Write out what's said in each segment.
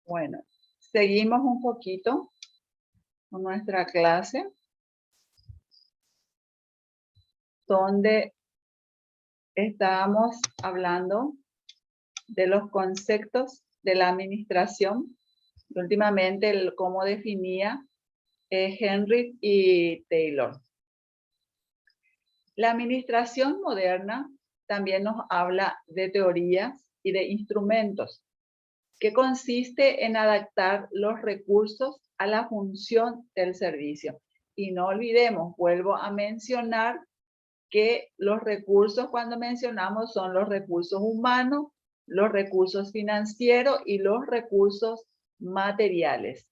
Bueno, seguimos un poquito con nuestra clase, donde estábamos hablando de los conceptos de la administración. Últimamente, cómo definía Henry y Taylor. La administración moderna también nos habla de teorías y de instrumentos, que consiste en adaptar los recursos a la función del servicio. Y no olvidemos, vuelvo a mencionar que los recursos, cuando mencionamos, son los recursos humanos, los recursos financieros y los recursos materiales.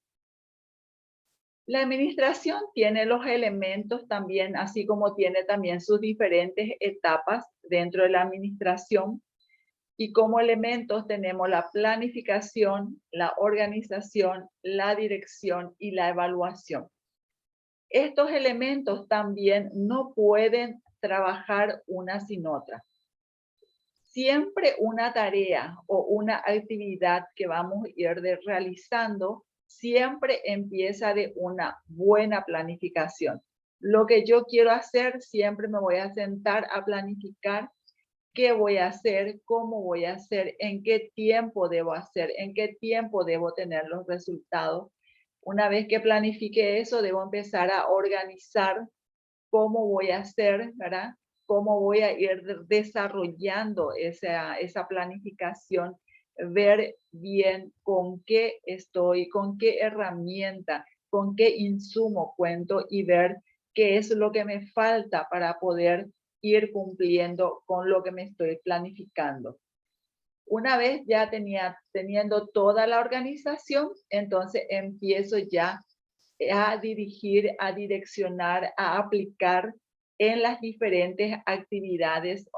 La administración tiene los elementos también, así como tiene también sus diferentes etapas dentro de la administración. Y como elementos tenemos la planificación, la organización, la dirección y la evaluación. Estos elementos también no pueden trabajar una sin otra. Siempre una tarea o una actividad que vamos a ir realizando siempre empieza de una buena planificación. Lo que yo quiero hacer, siempre me voy a sentar a planificar qué voy a hacer, cómo voy a hacer, en qué tiempo debo hacer, en qué tiempo debo tener los resultados. Una vez que planifique eso, debo empezar a organizar cómo voy a hacer, ¿verdad? Cómo voy a ir desarrollando esa planificación, ver bien con qué estoy, con qué herramienta, con qué insumo cuento y ver qué es lo que me falta para poder ir cumpliendo con lo que me estoy planificando. Una vez ya teniendo toda la organización, entonces empiezo ya a dirigir, a direccionar, a aplicar en las diferentes actividades,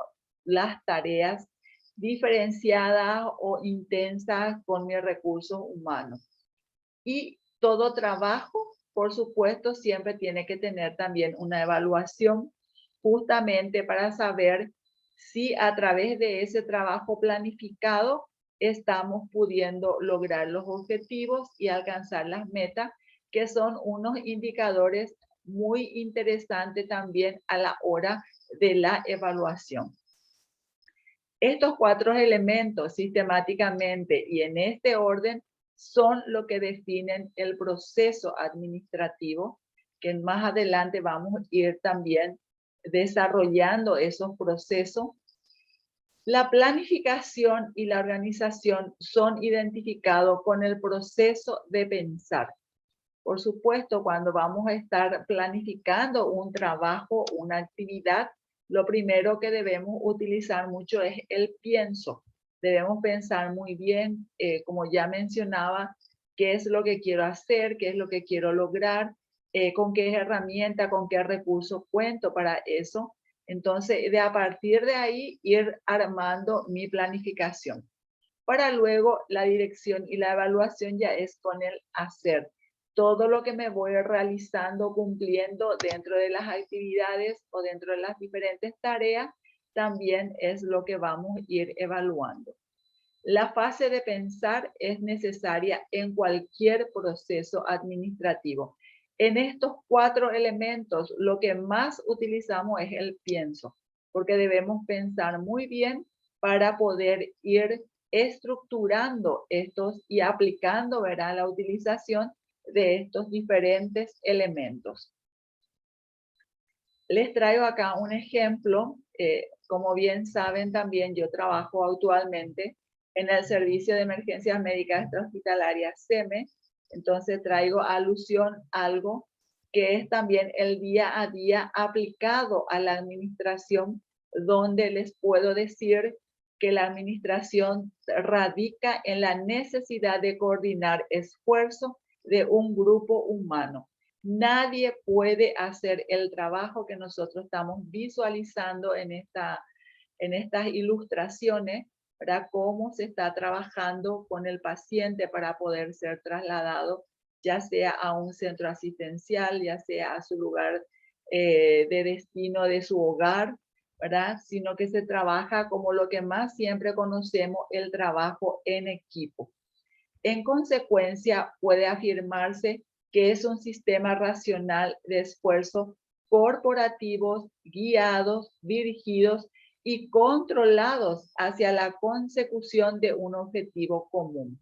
las tareas diferenciadas o intensas con mis recursos humanos. Y todo trabajo, por supuesto, siempre tiene que tener también una evaluación, justamente para saber si a través de ese trabajo planificado estamos pudiendo lograr los objetivos y alcanzar las metas, que son unos indicadores muy interesantes también a la hora de la evaluación. Estos 4 elementos sistemáticamente y en este orden son lo que definen el proceso administrativo, que más adelante vamos a ir también desarrollando esos procesos. La planificación y la organización son identificados con el proceso de pensar. Por supuesto, cuando vamos a estar planificando un trabajo, una actividad, lo primero que debemos utilizar mucho es el pienso. Debemos pensar muy bien, como ya mencionaba, qué es lo que quiero hacer, qué es lo que quiero lograr, con qué herramienta, con qué recursos cuento para eso. Entonces, a partir de ahí, ir armando mi planificación. Para luego la dirección y la evaluación ya es con el hacer. Todo lo que me voy realizando, cumpliendo dentro de las actividades o dentro de las diferentes tareas, también es lo que vamos a ir evaluando. La fase de pensar es necesaria en cualquier proceso administrativo. En estos 4 elementos, lo que más utilizamos es el pienso, porque debemos pensar muy bien para poder ir estructurando estos y aplicando, ¿verdad?, la utilización de estos diferentes elementos. Les traigo acá un ejemplo. Como bien saben, también yo trabajo actualmente en el Servicio de Emergencias Médicas Extrahospitalarias, SEME. Entonces traigo alusión a algo que es también el día a día aplicado a la administración, donde les puedo decir que la administración radica en la necesidad de coordinar esfuerzos de un grupo humano. Nadie puede hacer el trabajo que nosotros estamos visualizando en estas ilustraciones, para cómo se está trabajando con el paciente para poder ser trasladado, ya sea a un centro asistencial, ya sea a su lugar de destino de su hogar, ¿verdad? Sino que se trabaja como lo que más siempre conocemos, el trabajo en equipo. En consecuencia, puede afirmarse que es un sistema racional de esfuerzos corporativos, guiados, dirigidos y controlados hacia la consecución de un objetivo común.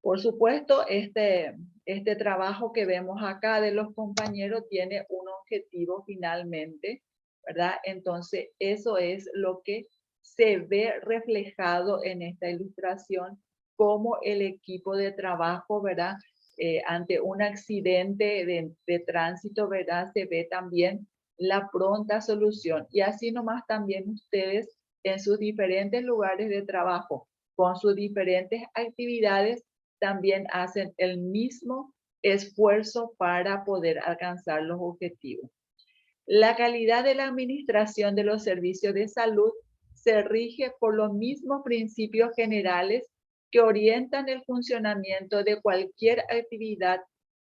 Por supuesto, este trabajo que vemos acá de los compañeros tiene un objetivo finalmente, ¿verdad? Entonces, eso es lo que se ve reflejado en esta ilustración, como el equipo de trabajo, ¿verdad? Ante un accidente de tránsito, ¿verdad? Se ve también la pronta solución. Y así nomás también ustedes en sus diferentes lugares de trabajo, con sus diferentes actividades, también hacen el mismo esfuerzo para poder alcanzar los objetivos. La calidad de la administración de los servicios de salud se rige por los mismos principios generales que orientan el funcionamiento de cualquier actividad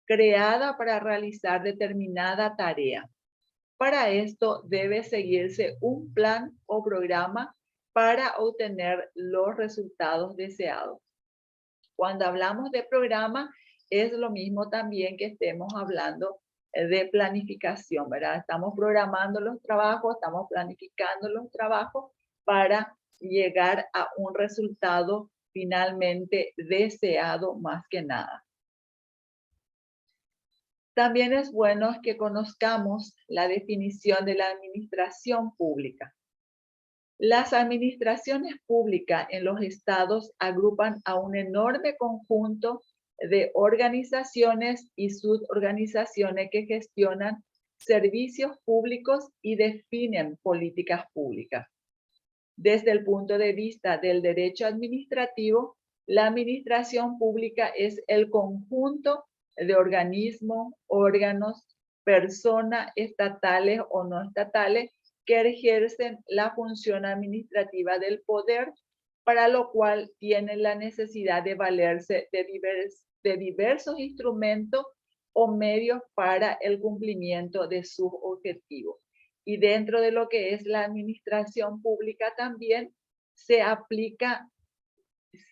creada para realizar determinada tarea. Para esto debe seguirse un plan o programa para obtener los resultados deseados. Cuando hablamos de programa, es lo mismo también que estemos hablando de planificación, ¿verdad? Estamos programando los trabajos, estamos planificando los trabajos para llegar a un resultado finalmente deseado más que nada. También es bueno que conozcamos la definición de la administración pública. Las administraciones públicas en los estados agrupan a un enorme conjunto de organizaciones y suborganizaciones que gestionan servicios públicos y definen políticas públicas. Desde el punto de vista del derecho administrativo, la administración pública es el conjunto de organismos, órganos, personas estatales o no estatales que ejercen la función administrativa del poder, para lo cual tienen la necesidad de valerse de diversos instrumentos o medios para el cumplimiento de sus objetivos. Y dentro de lo que es la administración pública también se aplica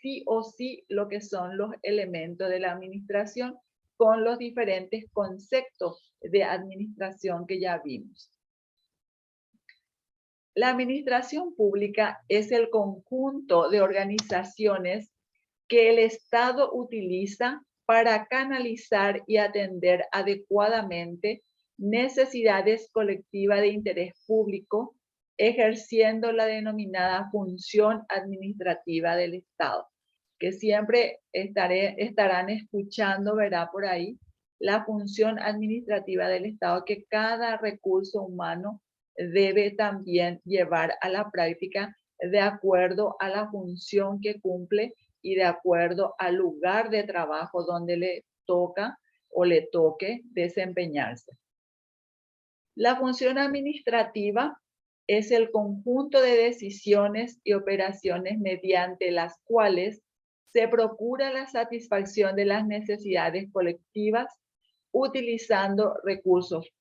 sí o sí lo que son los elementos de la administración con los diferentes conceptos de administración que ya vimos. La administración pública es el conjunto de organizaciones que el Estado utiliza para canalizar y atender adecuadamente necesidades colectivas de interés público, ejerciendo la denominada función administrativa del Estado, que siempre estarán escuchando, ¿verdad? Por ahí, la función administrativa del Estado, que cada recurso humano debe también llevar a la práctica de acuerdo a la función que cumple y de acuerdo al lugar de trabajo donde le toca o le toque desempeñarse. La función administrativa es el conjunto de decisiones y operaciones mediante las cuales se procura la satisfacción de las necesidades colectivas utilizando recursos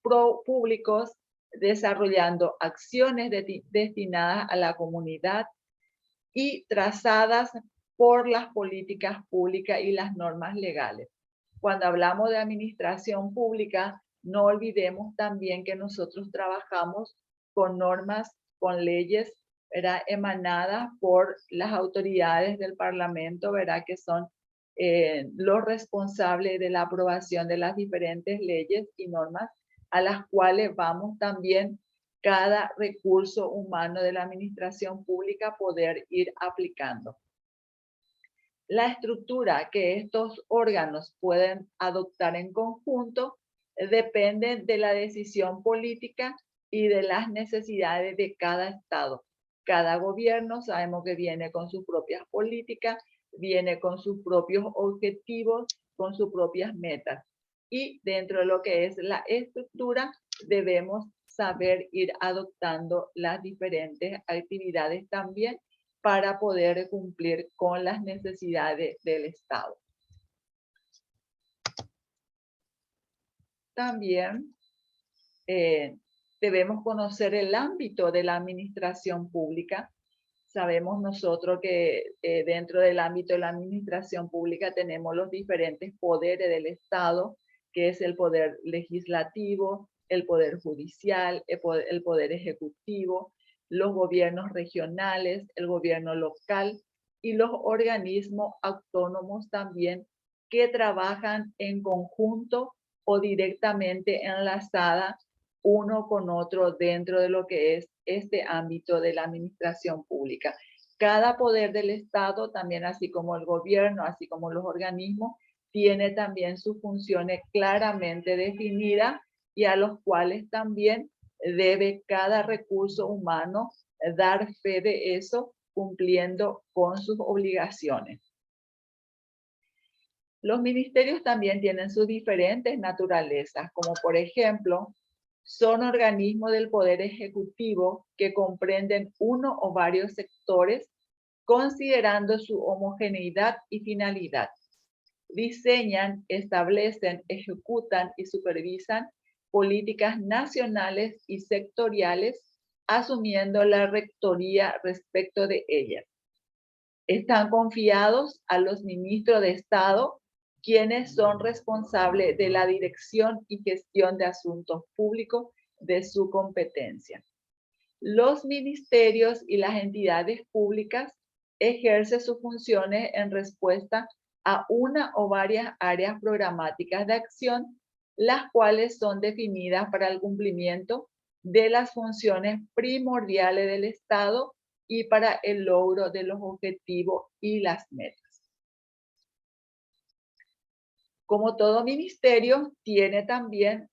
públicos, desarrollando acciones destinadas a la comunidad y trazadas por las políticas públicas y las normas legales. Cuando hablamos de administración pública, no olvidemos también que nosotros trabajamos con normas, con leyes, ¿verdad? Emanadas por las autoridades del Parlamento, ¿verdad? Que son los responsables de la aprobación de las diferentes leyes y normas, a las cuales vamos también cada recurso humano de la administración pública poder ir aplicando. La estructura que estos órganos pueden adoptar en conjunto depende de la decisión política y de las necesidades de cada estado. Cada gobierno sabemos que viene con sus propias políticas, viene con sus propios objetivos, con sus propias metas. Y dentro de lo que es la estructura, debemos saber ir adoptando las diferentes actividades también para poder cumplir con las necesidades del Estado. También debemos conocer el ámbito de la administración pública. sabemos nosotros que dentro del ámbito de la administración pública tenemos los diferentes poderes del Estado, que es el poder legislativo, el poder judicial, el poder ejecutivo, los gobiernos regionales, el gobierno local y los organismos autónomos también que trabajan en conjunto o directamente enlazada uno con otro dentro de lo que es este ámbito de la administración pública. Cada poder del Estado, también así como el gobierno, así como los organismos, tiene también sus funciones claramente definidas y a los cuales también debe cada recurso humano dar fe de eso, cumpliendo con sus obligaciones. Los ministerios también tienen sus diferentes naturalezas, como por ejemplo, son organismos del Poder Ejecutivo que comprenden uno o varios sectores considerando su homogeneidad y finalidad. Diseñan, establecen, ejecutan y supervisan políticas nacionales y sectoriales, asumiendo la rectoría respecto de ellas. Están confiados a los ministros de Estado, quienes son responsables de la dirección y gestión de asuntos públicos de su competencia. Los ministerios y las entidades públicas ejercen sus funciones en respuesta a una o varias áreas programáticas de acción, las cuales son definidas para el cumplimiento de las funciones primordiales del Estado y para el logro de los objetivos y las metas. Como todo ministerio, tiene también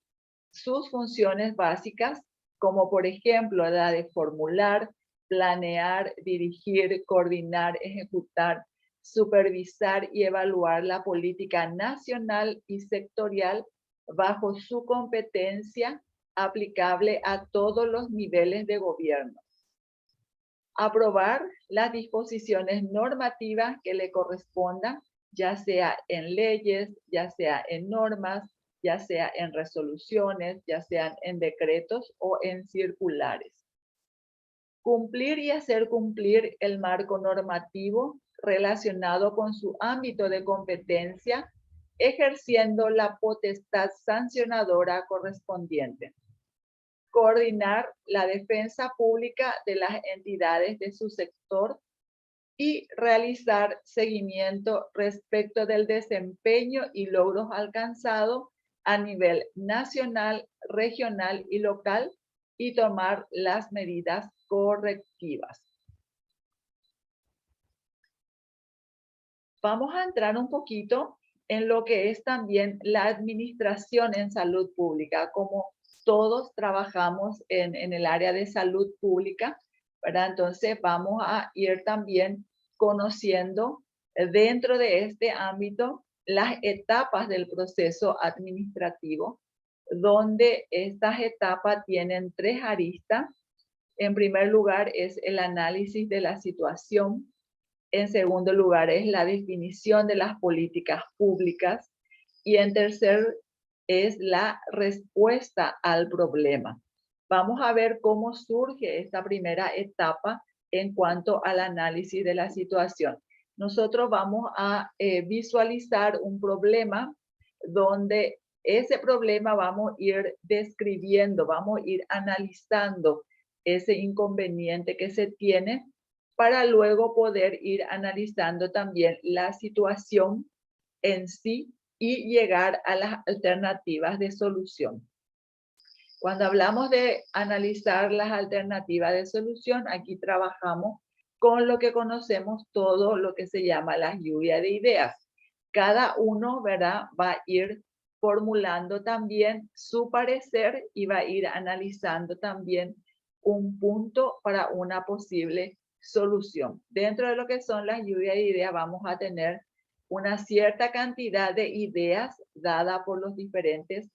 sus funciones básicas, como por ejemplo la de formular, planear, dirigir, coordinar, ejecutar, supervisar y evaluar la política nacional y sectorial bajo su competencia aplicable a todos los niveles de gobierno. Aprobar las disposiciones normativas que le correspondan, ya sea en leyes, ya sea en normas, ya sea en resoluciones, ya sean en decretos o en circulares. Cumplir y hacer cumplir el marco normativo relacionado con su ámbito de competencia, ejerciendo la potestad sancionadora correspondiente. Coordinar la defensa pública de las entidades de su sector y realizar seguimiento respecto del desempeño y logros alcanzados a nivel nacional, regional y local y tomar las medidas correctivas. Vamos a entrar un poquito en lo que es también la administración en salud pública. Como todos trabajamos en el área de salud pública, ¿verdad? Entonces vamos a ir también conociendo dentro de este ámbito las etapas del proceso administrativo, donde estas etapas tienen tres aristas. En primer lugar es el análisis de la situación. En segundo lugar es la definición de las políticas públicas. Y en tercer es la respuesta al problema. Vamos a ver cómo surge esta primera etapa en cuanto al análisis de la situación. Nosotros vamos a visualizar un problema donde ese problema vamos a ir describiendo, vamos a ir analizando ese inconveniente que se tiene para luego poder ir analizando también la situación en sí y llegar a las alternativas de solución. Cuando hablamos de analizar las alternativas de solución, aquí trabajamos con lo que conocemos todo lo que se llama la lluvia de ideas. Cada uno, ¿verdad?, va a ir formulando también su parecer y va a ir analizando también un punto para una posible solución. Dentro de lo que son las lluvias de ideas vamos a tener una cierta cantidad de ideas dada por los diferentes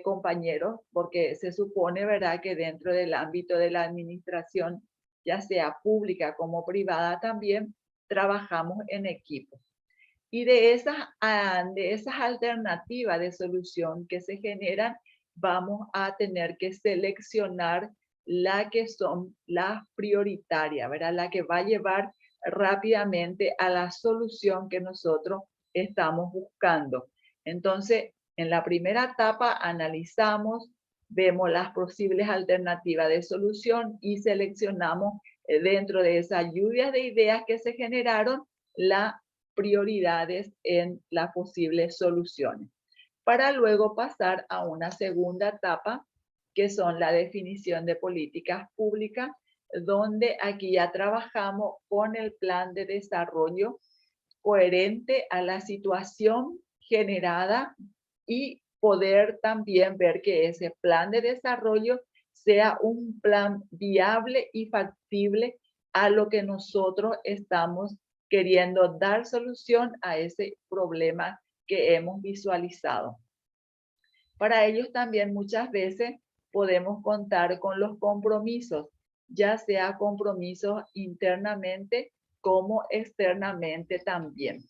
compañeros, porque se supone, ¿verdad?, que dentro del ámbito de la administración, ya sea pública como privada también, trabajamos en equipo. Y de esas alternativas de solución que se generan, vamos a tener que seleccionar la que son las prioritarias, ¿verdad? La que va a llevar rápidamente a la solución que nosotros estamos buscando. Entonces, en la primera etapa analizamos, vemos las posibles alternativas de solución y seleccionamos dentro de esas lluvias de ideas que se generaron las prioridades en las posibles soluciones, para luego pasar a una segunda etapa, que son la definición de políticas públicas, donde aquí ya trabajamos con el plan de desarrollo coherente a la situación generada y poder también ver que ese plan de desarrollo sea un plan viable y factible a lo que nosotros estamos queriendo dar solución a ese problema que hemos visualizado. Para ellos también muchas veces podemos contar con los compromisos, ya sea compromisos internamente como externamente también.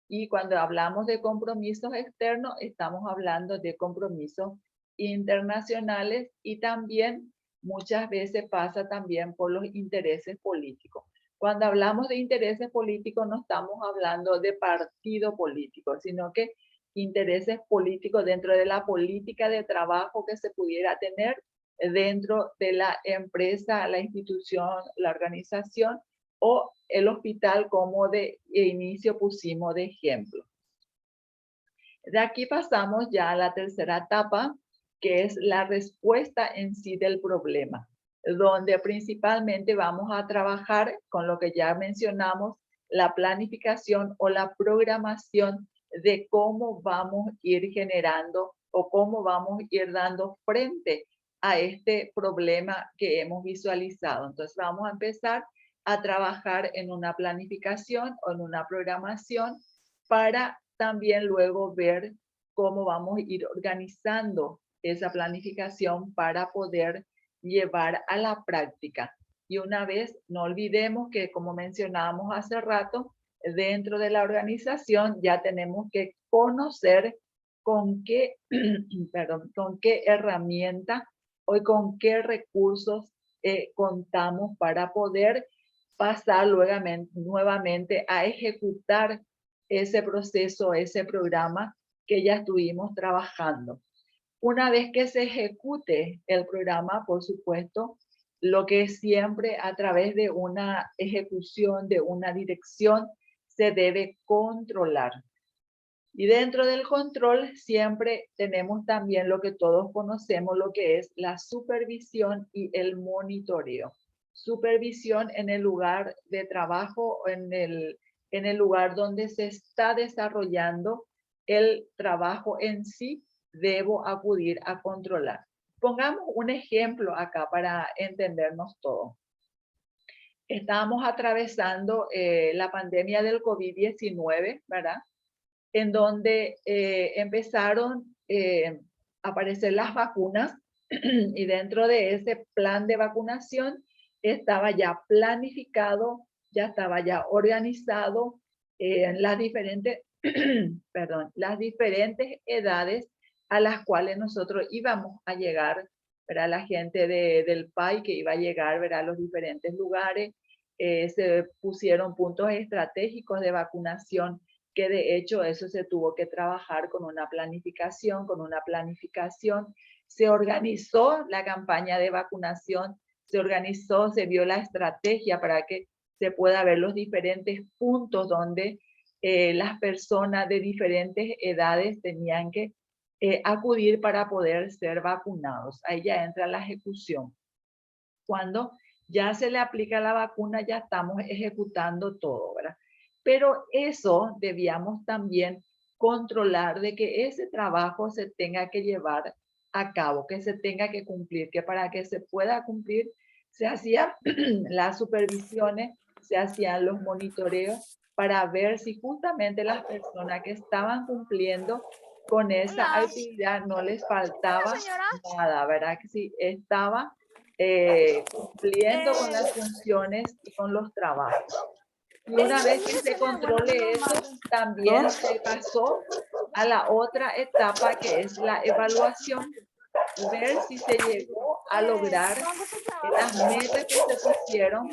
Y cuando hablamos de compromisos externos, estamos hablando de compromisos internacionales y también muchas veces pasa también por los intereses políticos. Cuando hablamos de intereses políticos no estamos hablando de partido político, sino que intereses políticos dentro de la política de trabajo que se pudiera tener dentro de la empresa, la institución, la organización o el hospital, como de inicio pusimos de ejemplo. De aquí pasamos ya a la tercera etapa, que es la respuesta en sí del problema, donde principalmente vamos a trabajar con lo que ya mencionamos, la planificación o la programación de cómo vamos a ir generando o cómo vamos a ir dando frente a este problema que hemos visualizado. Entonces vamos a empezar a trabajar en una planificación o en una programación para también luego ver cómo vamos a ir organizando esa planificación para poder llevar a la práctica. Y una vez, no olvidemos que, como mencionábamos hace rato, dentro de la organización ya tenemos que conocer con qué, con qué herramienta o con qué recursos contamos para poder pasar luego, nuevamente a ejecutar ese proceso, ese programa que ya estuvimos trabajando. Una vez que se ejecute el programa, por supuesto, lo que siempre a través de una ejecución, de una dirección, se debe controlar. Y dentro del control siempre tenemos también lo que todos conocemos, lo que es la supervisión y el monitoreo. Supervisión en el lugar de trabajo, en el lugar donde se está desarrollando el trabajo en sí, debo acudir a controlar. Pongamos un ejemplo acá para entendernos todo. Estábamos atravesando la pandemia del COVID-19, ¿verdad? En donde empezaron a aparecer las vacunas y dentro de ese plan de vacunación estaba ya planificado, ya estaba ya organizado las diferentes, las diferentes edades a las cuales nosotros íbamos a llegar, ¿verdad? La gente del país que iba a llegar, ¿verdad? A los diferentes lugares, se pusieron puntos estratégicos de vacunación, que de hecho eso se tuvo que trabajar con una planificación, se organizó la campaña de vacunación, se organizó, se vio la estrategia para que se pueda ver los diferentes puntos donde las personas de diferentes edades tenían que acudir para poder ser vacunados. Ahí ya entra la ejecución. Cuando ya se le aplica la vacuna, ya estamos ejecutando todo, ¿verdad? Pero eso debíamos también controlar, de que ese trabajo se tenga que llevar a cabo, que se tenga que cumplir, que para que se pueda cumplir se hacían las supervisiones, se hacían los monitoreos para ver si justamente las personas que estaban cumpliendo con esa actividad no les faltaba nada, ¿verdad? Que si estaba cumpliendo con las funciones y con los trabajos. Y una vez que se controle eso, también se pasó a la otra etapa, que es la evaluación, ver si se llegó a lograr las metas que se pusieron.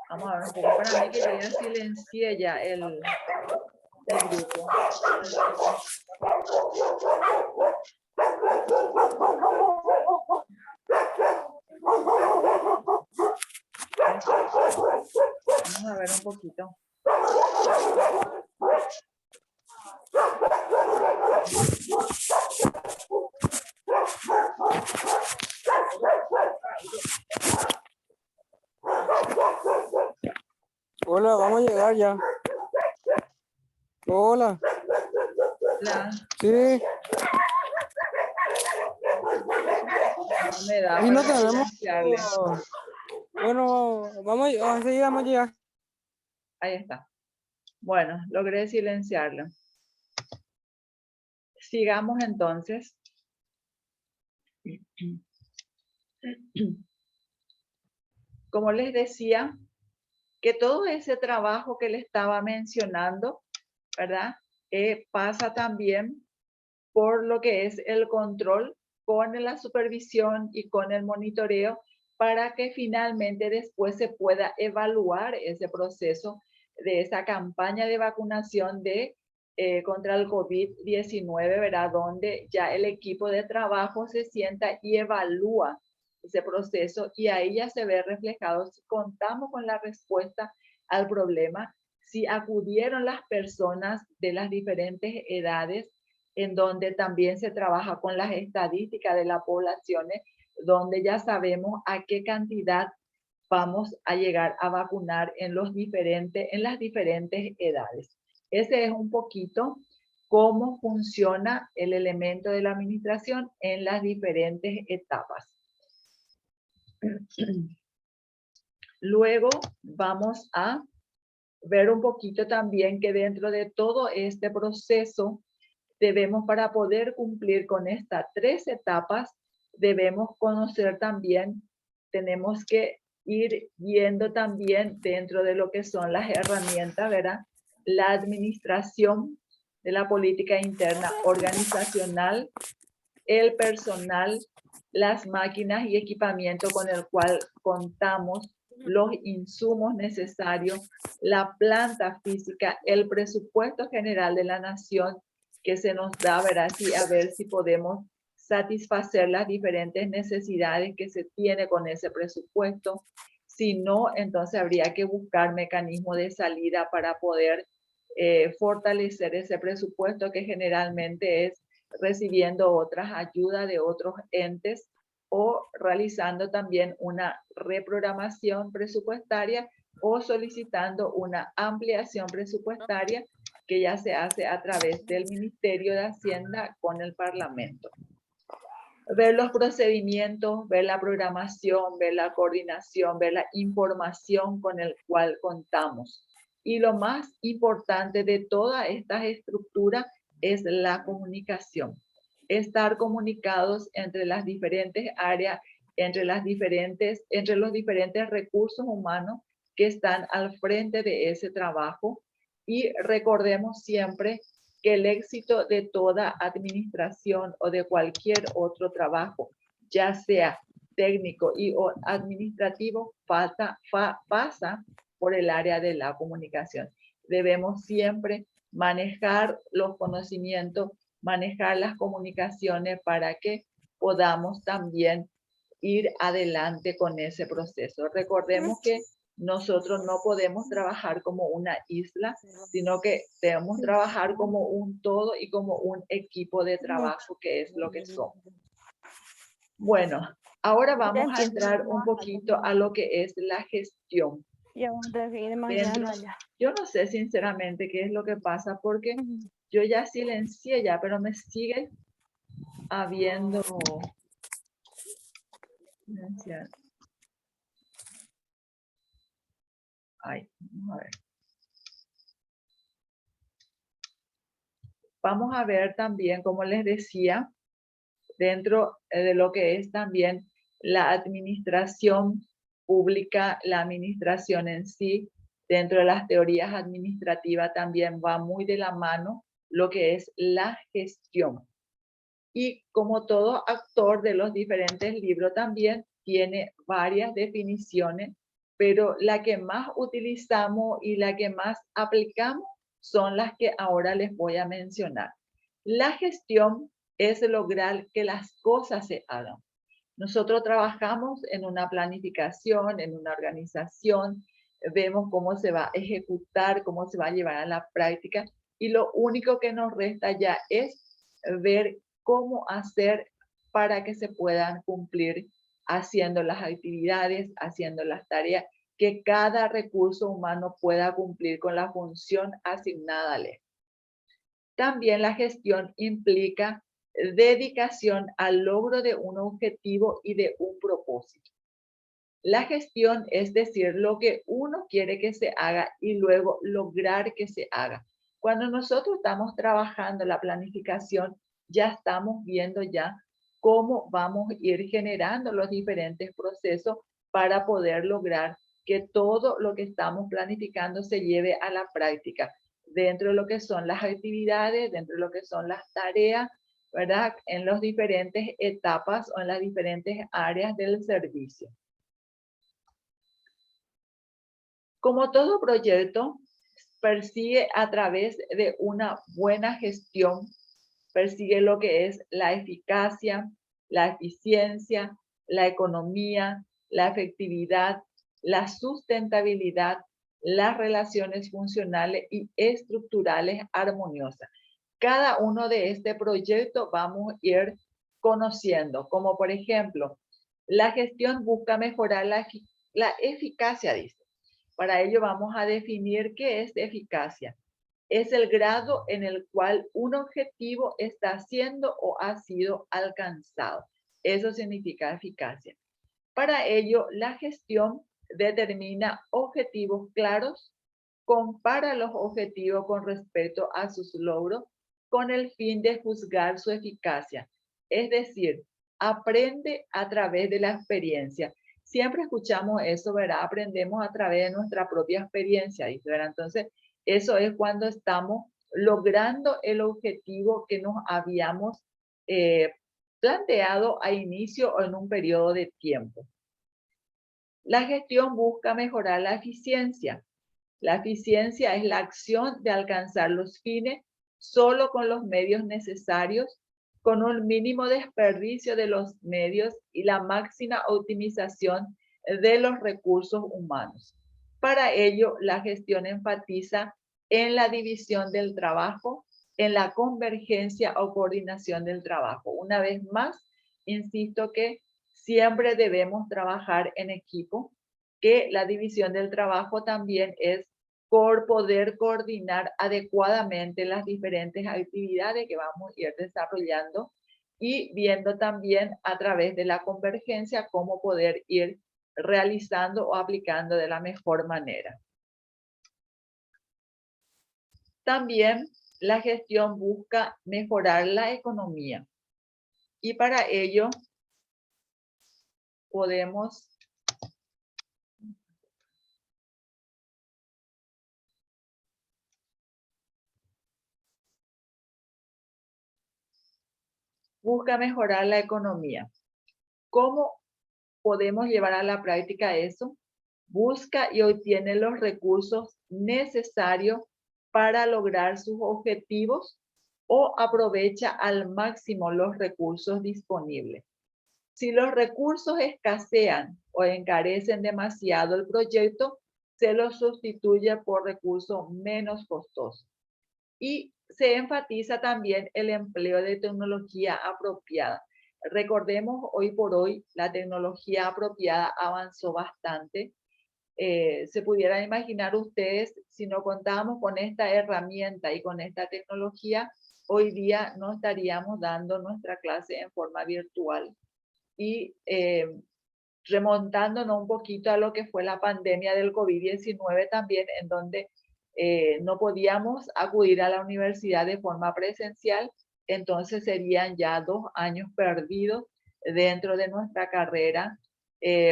Vamos a ver un poco para mí que yo ya silencié ya el grupo. Vamos a ver un poquito. Hola, vamos a llegar ya. Hola. La, Sí. no me da Aquí no para tenemos. silenciarle. Bueno, vamos enseguida vamos a llegar. Ahí está. Bueno, logré silenciarlo. Sigamos entonces. Como les decía, que todo ese trabajo que le estaba mencionando, ¿verdad? Pasa también por lo que es el control con la supervisión y con el monitoreo para que finalmente después se pueda evaluar ese proceso de esa campaña de vacunación contra el COVID-19, ¿verdad? Donde ya el equipo de trabajo se sienta y evalúa ese proceso y ahí ya se ve reflejado si contamos con la respuesta al problema, si acudieron las personas de las diferentes edades, en donde también se trabaja con las estadísticas de las poblaciones, donde ya sabemos a qué cantidad vamos a llegar a vacunar en las diferentes edades. Ese es un poquito cómo funciona el elemento de la administración en las diferentes etapas. Luego vamos a ver un poquito también que dentro de todo este proceso debemos, para poder cumplir con estas 3 etapas, debemos conocer también, tenemos que ir viendo también dentro de lo que son las herramientas, ¿verdad? La administración de la política interna organizacional, el personal, las máquinas y equipamiento con el cual contamos, los insumos necesarios, la planta física, el presupuesto general de la nación que se nos da, ¿verdad? Sí, a ver si podemos satisfacer las diferentes necesidades que se tiene con ese presupuesto. Si no, entonces habría que buscar mecanismos de salida para poder fortalecer ese presupuesto que generalmente es recibiendo otras ayudas de otros entes o realizando también una reprogramación presupuestaria o solicitando una ampliación presupuestaria que ya se hace a través del Ministerio de Hacienda con el Parlamento. Ver los procedimientos, ver la programación, ver la coordinación, ver la información con el cual contamos. Y lo más importante de toda esta estructura es la comunicación. Estar comunicados entre las diferentes áreas, entre los diferentes recursos humanos que están al frente de ese trabajo. Y recordemos siempre que el éxito de toda administración o de cualquier otro trabajo, ya sea técnico y o administrativo, pasa por el área de la comunicación. Debemos siempre manejar los conocimientos, manejar las comunicaciones para que podamos también ir adelante con ese proceso. Recordemos que nosotros no podemos trabajar como una isla, sino que debemos trabajar como un todo y como un equipo de trabajo, que es lo que somos. Bueno, ahora vamos a entrar un poquito a lo que es la gestión. Yo no sé sinceramente qué es lo que pasa porque yo ya silencié ya, pero me sigue habiendo silenciar. Ay, vamos a ver. Vamos a ver también, como les decía, dentro de lo que es también la administración pública, la administración en sí, dentro de las teorías administrativas también va muy de la mano lo que es la gestión. Y como todo actor de los diferentes libros también tiene varias definiciones, pero la que más utilizamos y la que más aplicamos son las que ahora les voy a mencionar. La gestión es lograr que las cosas se hagan. Nosotros trabajamos en una planificación, en una organización, vemos cómo se va a ejecutar, cómo se va a llevar a la práctica, y lo único que nos resta ya es ver cómo hacer para que se puedan cumplir haciendo las actividades, haciendo las tareas, que cada recurso humano pueda cumplir con la función asignada. También la gestión implica dedicación al logro de un objetivo y de un propósito. La gestión es decir, lo que uno quiere que se haga y luego lograr que se haga. Cuando nosotros estamos trabajando la planificación, ya estamos viendo ya cómo vamos a ir generando los diferentes procesos para poder lograr que todo lo que estamos planificando se lleve a la práctica dentro de lo que son las actividades, dentro de lo que son las tareas, ¿verdad? En las diferentes etapas o en las diferentes áreas del servicio. Como todo proyecto, persigue a través de una buena gestión, persigue lo que es la eficacia, la eficiencia, la economía, la efectividad, la sustentabilidad, las relaciones funcionales y estructurales armoniosas. Cada uno de este proyecto vamos a ir conociendo, como por ejemplo, la gestión busca mejorar la eficacia, dice. Para ello vamos a definir qué es eficacia. Es el grado en el cual un objetivo está siendo o ha sido alcanzado. Eso significa eficacia. Para ello, la gestión determina objetivos claros, compara los objetivos con respecto a sus logros con el fin de juzgar su eficacia. Es decir, aprende a través de la experiencia. Siempre escuchamos eso, ¿verdad? Aprendemos a través de nuestra propia experiencia, ¿verdad? Entonces, eso es cuando estamos logrando el objetivo que nos habíamos planteado a inicio o en un periodo de tiempo. La gestión busca mejorar la eficiencia. La eficiencia es la acción de alcanzar los fines solo con los medios necesarios, con un mínimo desperdicio de los medios y la máxima optimización de los recursos humanos. Para ello, la gestión enfatiza en la división del trabajo, en la convergencia o coordinación del trabajo. Una vez más, insisto que siempre debemos trabajar en equipo, que la división del trabajo también es por poder coordinar adecuadamente las diferentes actividades que vamos a ir desarrollando y viendo también a través de la convergencia cómo poder ir realizando o aplicando de la mejor manera. También la gestión busca mejorar la economía y para ello podemos busca mejorar la economía. ¿Cómo podemos llevar a la práctica eso? Busca y obtiene los recursos necesarios para lograr sus objetivos o aprovecha al máximo los recursos disponibles. Si los recursos escasean o encarecen demasiado el proyecto, se los sustituye por recursos menos costosos. Y se enfatiza también el empleo de tecnología apropiada. Recordemos, hoy por hoy, la tecnología apropiada avanzó bastante. Se pudieran imaginar ustedes, si no contábamos con esta herramienta y con esta tecnología, hoy día no estaríamos dando nuestra clase en forma virtual. Y remontándonos un poquito a lo que fue la pandemia del COVID-19 también, en donde no podíamos acudir a la universidad de forma presencial, entonces serían ya 2 años perdidos dentro de nuestra carrera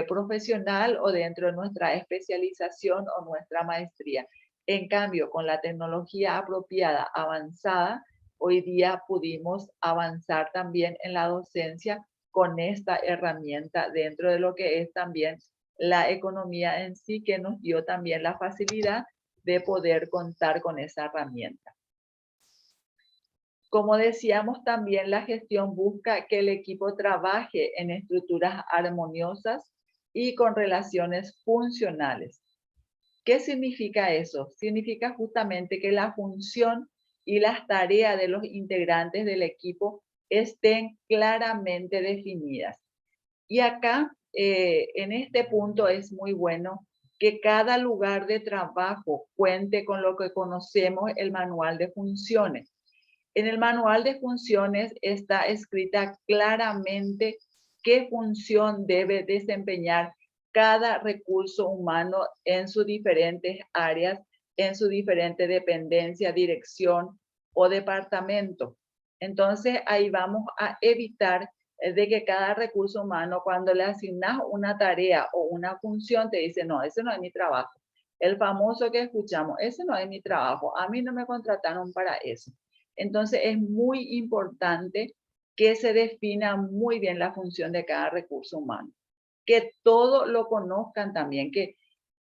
profesional o dentro de nuestra especialización o nuestra maestría. En cambio, con la tecnología apropiada, avanzada, hoy día pudimos avanzar también en la docencia con esta herramienta dentro de lo que es también la economía en sí, que nos dio también la facilidad de poder contar con esa herramienta. Como decíamos, también la gestión busca que el equipo trabaje en estructuras armoniosas y con relaciones funcionales. ¿Qué significa eso? Significa justamente que la función y las tareas de los integrantes del equipo estén claramente definidas. Y acá, en este punto, es muy bueno que cada lugar de trabajo cuente con lo que conocemos el manual de funciones. En el manual de funciones está escrita claramente qué función debe desempeñar cada recurso humano en sus diferentes áreas, en su diferente dependencia, dirección o departamento. Entonces, ahí vamos a evitar de que cada recurso humano, cuando le asignas una tarea o una función, te dice, no, ese no es mi trabajo. El famoso que escuchamos, ese no es mi trabajo, a mí no me contrataron para eso. Entonces, es muy importante que se defina muy bien la función de cada recurso humano, que todo lo conozcan también, que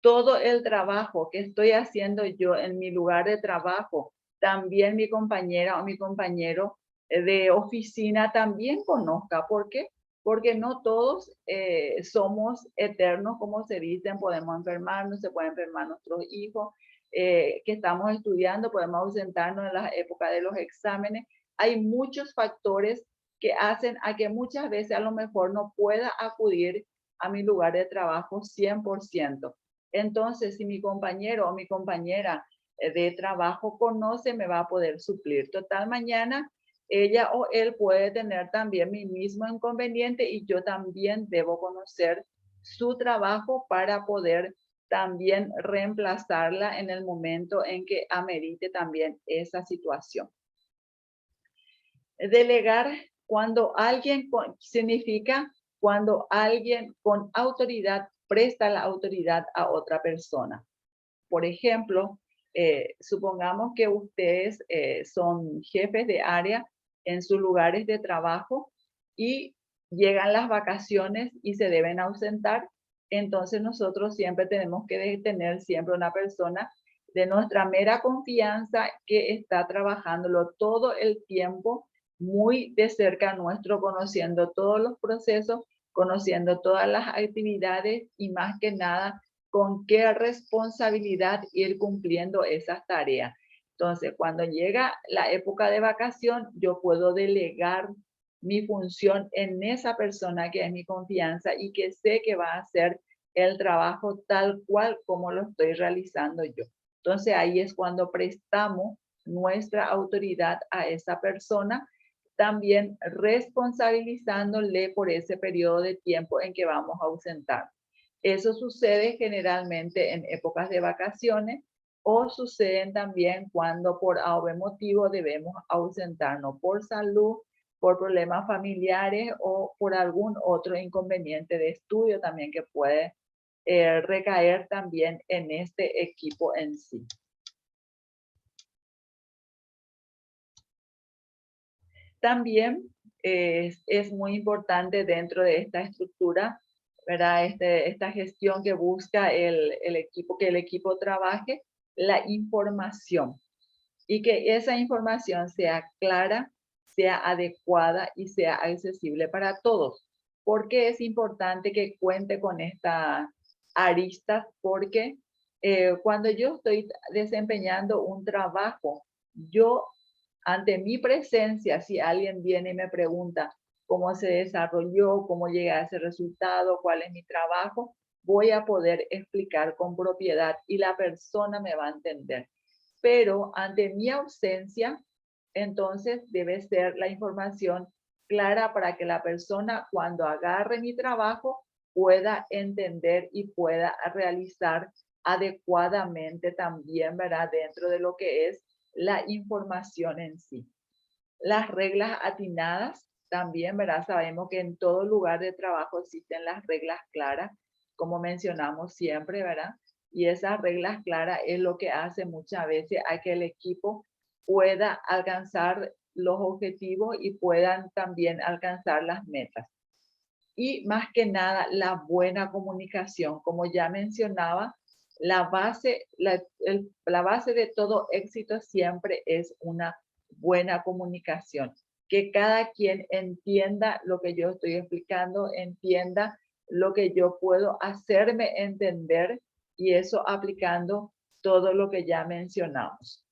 todo el trabajo que estoy haciendo yo en mi lugar de trabajo, también mi compañera o mi compañero de oficina también conozca. ¿Por qué? Porque no todos somos eternos, como se dicen, podemos enfermarnos, se pueden enfermar nuestros hijos, que estamos estudiando, podemos ausentarnos en la época de los exámenes. Hay muchos factores que hacen a que muchas veces a lo mejor no pueda acudir a mi lugar de trabajo 100%. Entonces, si mi compañero o mi compañera de trabajo conoce, me va a poder suplir. Total, mañana ella o él puede tener también mi mismo inconveniente y yo también debo conocer su trabajo para poder también reemplazarla en el momento en que amerite también esa situación. Delegar cuando alguien significa cuando alguien con autoridad presta la autoridad a otra persona. Por ejemplo, supongamos que ustedes son jefes de área en sus lugares de trabajo y llegan las vacaciones y se deben ausentar. Entonces nosotros siempre tenemos que tener siempre una persona de nuestra mera confianza que está trabajándolo todo el tiempo muy de cerca nuestro, conociendo todos los procesos, conociendo todas las actividades y más que nada con qué responsabilidad ir cumpliendo esas tareas. Entonces, cuando llega la época de vacación, yo puedo delegar mi función en esa persona que es mi confianza y que sé que va a hacer el trabajo tal cual como lo estoy realizando yo. Entonces, ahí es cuando prestamos nuestra autoridad a esa persona, también responsabilizándole por ese periodo de tiempo en que vamos a ausentar. Eso sucede generalmente en épocas de vacaciones o suceden también cuando por A o B motivo debemos ausentarnos por salud, por problemas familiares o por algún otro inconveniente de estudio también que puede recaer también en este equipo en sí. También es muy importante dentro de esta estructura, ¿verdad? Esta gestión que busca el equipo, que el equipo trabaje la información y que esa información sea clara, sea adecuada y sea accesible para todos. ¿Por qué es importante que cuente con esta arista? Porque cuando yo estoy desempeñando un trabajo, yo ante mi presencia, si alguien viene y me pregunta cómo se desarrolló, cómo llegué a ese resultado, cuál es mi trabajo, voy a poder explicar con propiedad y la persona me va a entender. Pero ante mi ausencia, entonces debe ser la información clara para que la persona cuando agarre mi trabajo pueda entender y pueda realizar adecuadamente también, ¿verdad? Dentro de lo que es la información en sí. Las reglas atinadas también, ¿verdad? Sabemos que en todo lugar de trabajo existen las reglas claras, como mencionamos siempre, ¿verdad? Y esas reglas claras es lo que hace muchas veces a que el equipo pueda alcanzar los objetivos y puedan también alcanzar las metas. y más que nada la buena comunicación. Como ya mencionaba, la base de todo éxito siempre es una buena comunicación. Que cada quien entienda lo que yo estoy explicando, entienda lo que yo puedo hacerme entender, y eso aplicando todo lo que ya mencionamos.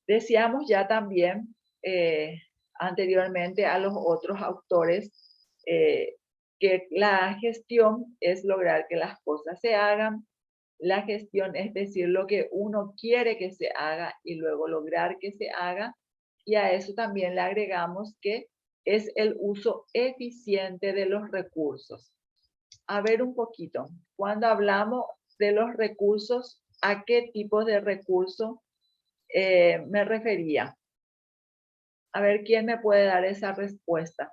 Decíamos ya también anteriormente a los otros autores que la gestión es lograr que las cosas se hagan. La gestión es decir lo que uno quiere que se haga y luego lograr que se haga. Y a eso también le agregamos que es el uso eficiente de los recursos. A ver un poquito, cuando hablamos de los recursos, ¿a qué tipo de recursos me refería? A ver, ¿quién me puede dar esa respuesta?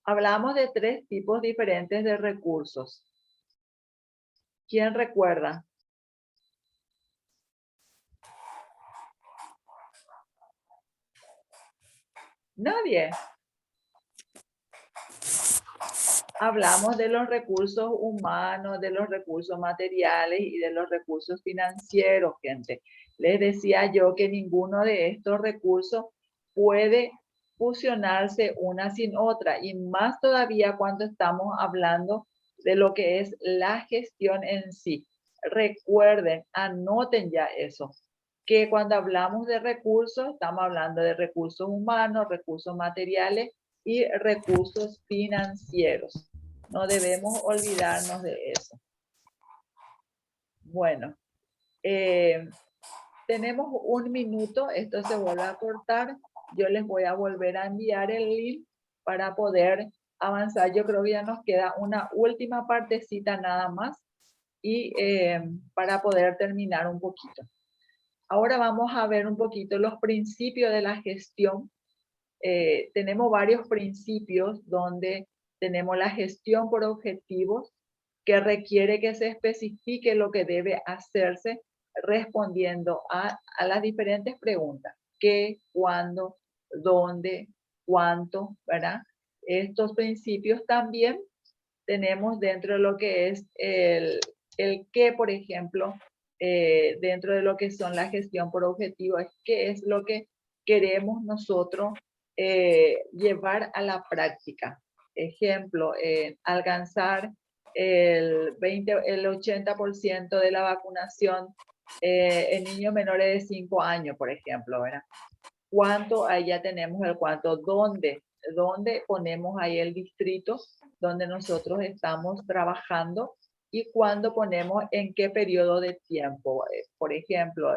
Hablamos de 3 tipos diferentes de recursos. ¿Quién recuerda? Nadie. Hablamos de los recursos humanos, de los recursos materiales y de los recursos financieros, gente. Les decía yo que ninguno de estos recursos puede fusionarse una sin otra, y más todavía cuando estamos hablando de lo que es la gestión en sí. Recuerden, anoten ya eso, que cuando hablamos de recursos, estamos hablando de recursos humanos, recursos materiales y recursos financieros. No debemos olvidarnos de eso. Bueno, tenemos 1 minuto, esto se vuelve a cortar. Yo les voy a volver a enviar el link para poder avanzar. Yo creo que ya nos queda una última partecita nada más y para poder terminar un poquito. Ahora vamos a ver un poquito los principios de la gestión. Tenemos varios principios donde tenemos la gestión por objetivos, que requiere que se especifique lo que debe hacerse respondiendo a las diferentes preguntas: qué, cuándo, dónde, cuánto, ¿verdad? Estos principios también tenemos dentro de lo que es el qué, por ejemplo, dentro de lo que son la gestión por objetivos, qué es lo que queremos nosotros llevar a la práctica. Ejemplo, alcanzar el 80% de la vacunación en niños menores de 5 años, por ejemplo, ¿verdad? ¿Cuánto? Ahí ya tenemos el cuánto. ¿Dónde? ¿Dónde ponemos ahí el distrito donde nosotros estamos trabajando? Y cuándo ponemos en qué periodo de tiempo. Por ejemplo,